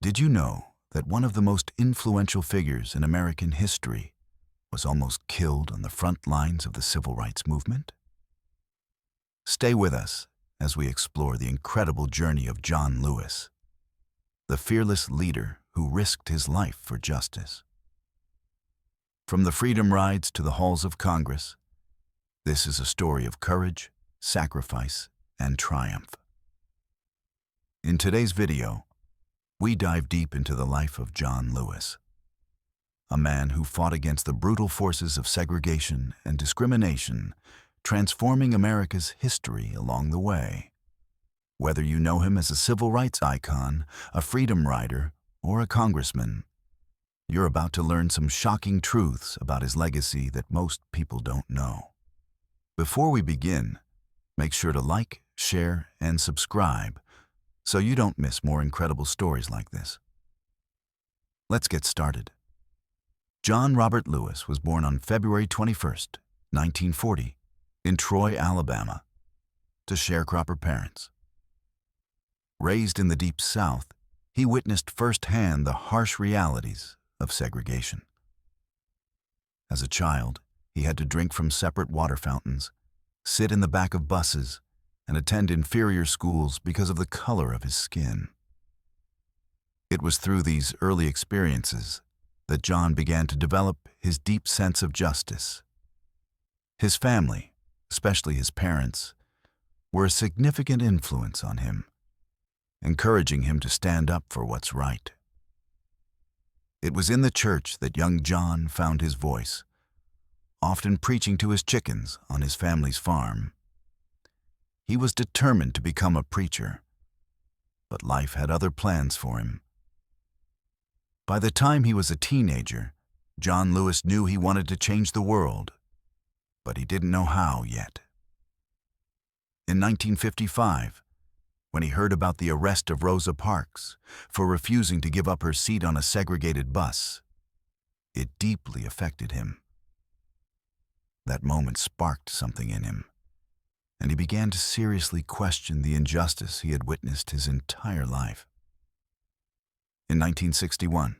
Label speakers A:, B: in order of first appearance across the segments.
A: Did you know that one of the most influential figures in American history was almost killed on the front lines of the civil rights movement? Stay with us as we explore the incredible journey of John Lewis, the fearless leader who risked his life for justice. From the freedom rides to the halls of Congress, this is a story of courage, sacrifice, and triumph. In today's video, we dive deep into the life of John Lewis, a man who fought against the brutal forces of segregation and discrimination, transforming America's history along the way. Whether you know him as a civil rights icon, a freedom rider, or a congressman, you're about to learn some shocking truths about his legacy that most people don't know. Before we begin, make sure to like, share, and subscribe so you don't miss more incredible stories like this. Let's get started. John Robert Lewis was born on February 21st, 1940, in Troy, Alabama, to sharecropper parents. Raised in the Deep South, he witnessed firsthand the harsh realities of segregation. As a child, he had to drink from separate water fountains, sit in the back of buses, and attend inferior schools because of the color of his skin. It was through these early experiences that John began to develop his deep sense of justice. His family, especially his parents, were a significant influence on him, encouraging him to stand up for what's right. It was in the church that young John found his voice, often preaching to his chickens on his family's farm. He was determined to become a preacher, but life had other plans for him. By the time he was a teenager, John Lewis knew he wanted to change the world, but he didn't know how yet. In 1955, when he heard about the arrest of Rosa Parks for refusing to give up her seat on a segregated bus, it deeply affected him. That moment sparked something in him, and he began to seriously question the injustice he had witnessed his entire life. In 1961,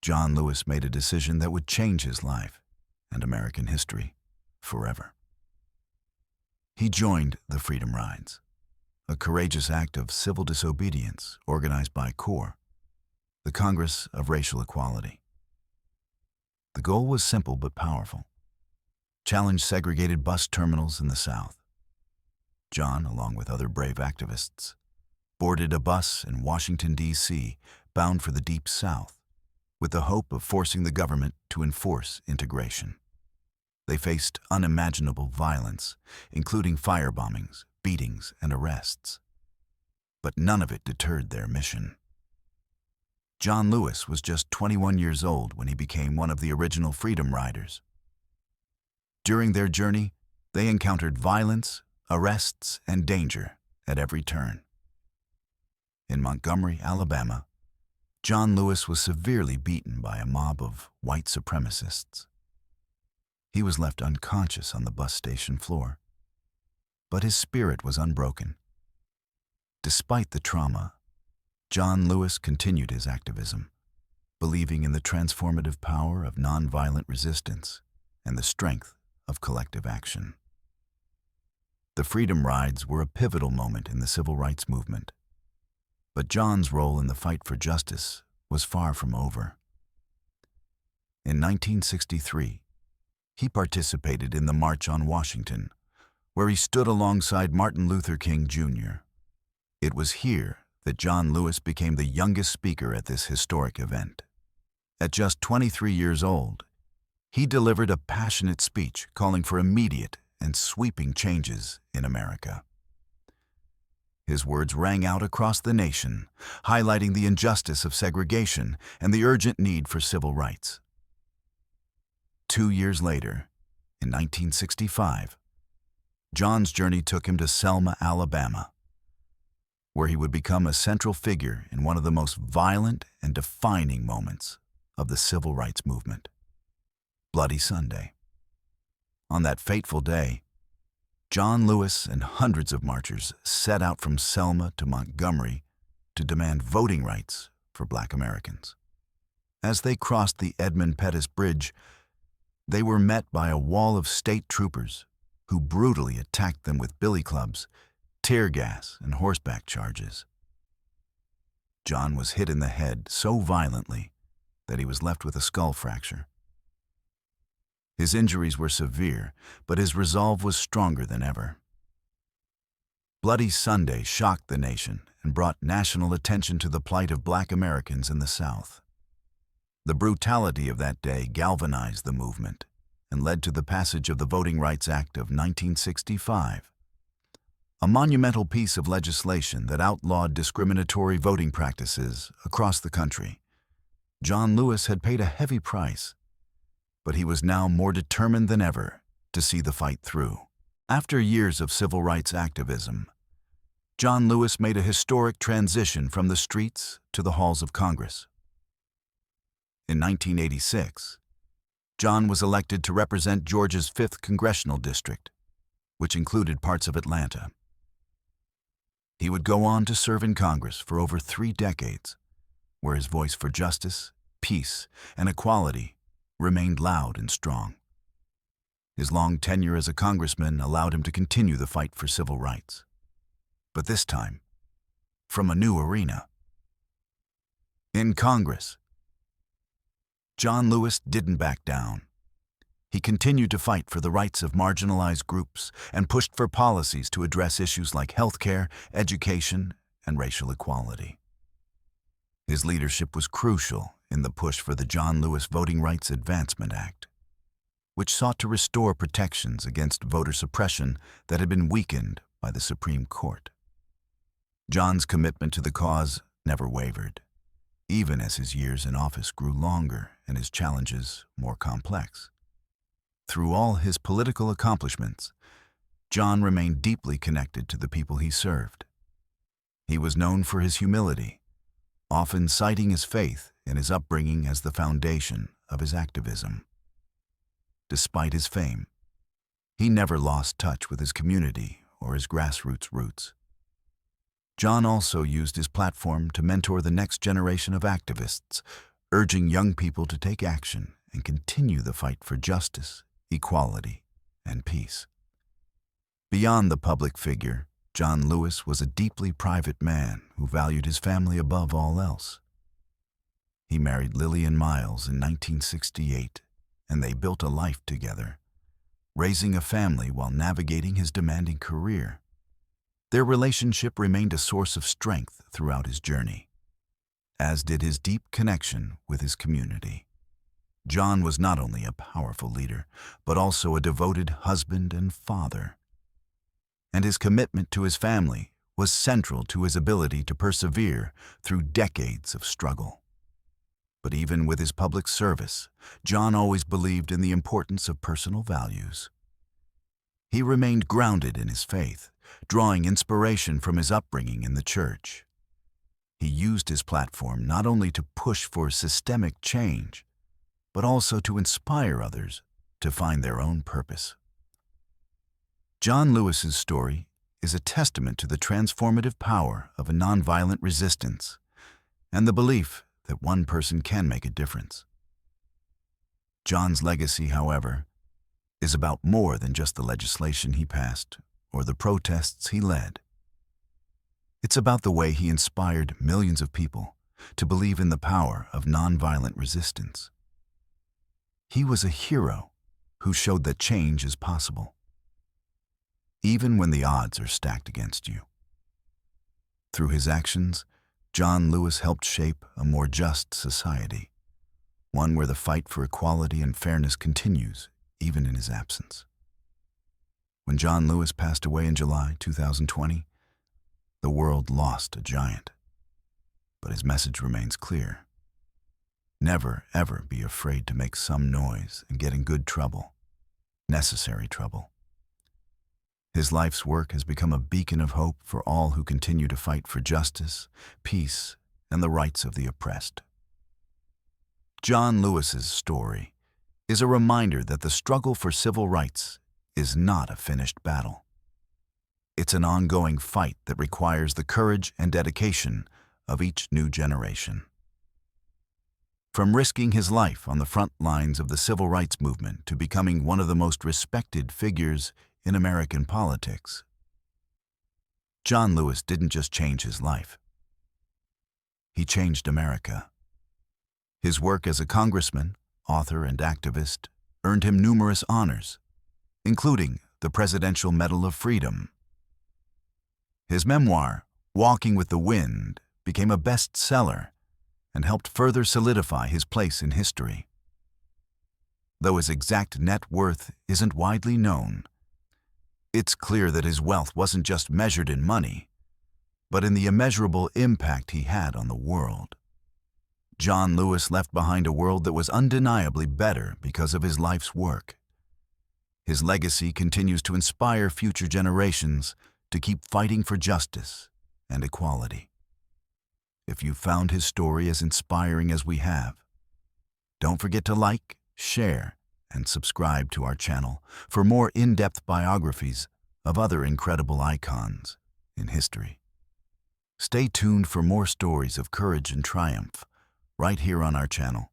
A: John Lewis made a decision that would change his life and American history forever. He joined the Freedom Rides, a courageous act of civil disobedience organized by CORE, the Congress of Racial Equality. The goal was simple but powerful: challenge segregated bus terminals in the South. John, along with other brave activists, boarded a bus in Washington, D.C., bound for the Deep South, with the hope of forcing the government to enforce integration. They faced unimaginable violence, including firebombings, beatings, and arrests. But none of it deterred their mission. John Lewis was just 21 years old when he became one of the original Freedom Riders. During their journey, they encountered violence, arrests, and danger at every turn. In Montgomery, Alabama, John Lewis was severely beaten by a mob of white supremacists. He was left unconscious on the bus station floor, but his spirit was unbroken. Despite the trauma, John Lewis continued his activism, believing in the transformative power of nonviolent resistance and the strength of collective action. The Freedom Rides were a pivotal moment in the civil rights movement, but John's role in the fight for justice was far from over. In 1963, he participated in the March on Washington, where he stood alongside Martin Luther King Jr. It was here that John Lewis became the youngest speaker at this historic event. At just 23 years old, he delivered a passionate speech calling for immediate and sweeping changes in America. His words rang out across the nation, highlighting the injustice of segregation and the urgent need for civil rights. 2 years later, in 1965, John's journey took him to Selma, Alabama, where he would become a central figure in one of the most violent and defining moments of the civil rights movement: Bloody Sunday. On that fateful day, John Lewis and hundreds of marchers set out from Selma to Montgomery to demand voting rights for Black Americans. As they crossed the Edmund Pettus Bridge, they were met by a wall of state troopers who brutally attacked them with billy clubs, tear gas, and horseback charges. John was hit in the head so violently that he was left with a skull fracture. His injuries were severe, but his resolve was stronger than ever. Bloody Sunday shocked the nation and brought national attention to the plight of Black Americans in the South. The brutality of that day galvanized the movement and led to the passage of the Voting Rights Act of 1965, a monumental piece of legislation that outlawed discriminatory voting practices across the country. John Lewis had paid a heavy price, but he was now more determined than ever to see the fight through. After years of civil rights activism, John Lewis made a historic transition from the streets to the halls of Congress. In 1986, John was elected to represent Georgia's 5th Congressional District, which included parts of Atlanta. He would go on to serve in Congress for over 3 decades, where his voice for justice, peace, and equality remained loud and strong. His long tenure as a congressman allowed him to continue the fight for civil rights, but this time from a new arena. In Congress, John Lewis didn't back down. He continued to fight for the rights of marginalized groups and pushed for policies to address issues like healthcare, education, and racial equality. His leadership was crucial in the push for the John Lewis Voting Rights Advancement Act, which sought to restore protections against voter suppression that had been weakened by the Supreme Court. John's commitment to the cause never wavered, even as his years in office grew longer and his challenges more complex. Through all his political accomplishments, John remained deeply connected to the people he served. He was known for his humility, often citing his faith and his upbringing as the foundation of his activism. Despite his fame, he never lost touch with his community or his grassroots roots. John also used his platform to mentor the next generation of activists, urging young people to take action and continue the fight for justice, equality, and peace. Beyond the public figure, John Lewis was a deeply private man who valued his family above all else. He married Lillian Miles in 1968, and they built a life together, raising a family while navigating his demanding career. Their relationship remained a source of strength throughout his journey, as did his deep connection with his community. John was not only a powerful leader, but also a devoted husband and father. And his commitment to his family was central to his ability to persevere through decades of struggle. But even with his public service, John always believed in the importance of personal values. He remained grounded in his faith, drawing inspiration from his upbringing in the church. He used his platform not only to push for systemic change, but also to inspire others to find their own purpose. John Lewis's story is a testament to the transformative power of a nonviolent resistance and the belief that one person can make a difference. John's legacy, however, is about more than just the legislation he passed or the protests he led. It's about the way he inspired millions of people to believe in the power of nonviolent resistance. He was a hero who showed that change is possible, even when the odds are stacked against you. Through his actions, John Lewis helped shape a more just society, one where the fight for equality and fairness continues even in his absence. When John Lewis passed away in July 2020, the world lost a giant. But his message remains clear. Never, ever be afraid to make some noise and get in good trouble, necessary trouble. His life's work has become a beacon of hope for all who continue to fight for justice, peace, and the rights of the oppressed. John Lewis's story is a reminder that the struggle for civil rights is not a finished battle. It's an ongoing fight that requires the courage and dedication of each new generation. From risking his life on the front lines of the civil rights movement to becoming one of the most respected figures in American politics, John Lewis didn't just change his life. He changed America. His work as a congressman, author, and activist earned him numerous honors, including the Presidential Medal of Freedom. His memoir, Walking with the Wind, became a bestseller and helped further solidify his place in history. Though his exact net worth isn't widely known, it's clear that his wealth wasn't just measured in money, but in the immeasurable impact he had on the world. John Lewis left behind a world that was undeniably better because of his life's work. His legacy continues to inspire future generations to keep fighting for justice and equality. If you found his story as inspiring as we have, don't forget to like, share, and subscribe to our channel for more in-depth biographies of other incredible icons in history. Stay tuned for more stories of courage and triumph right here on our channel.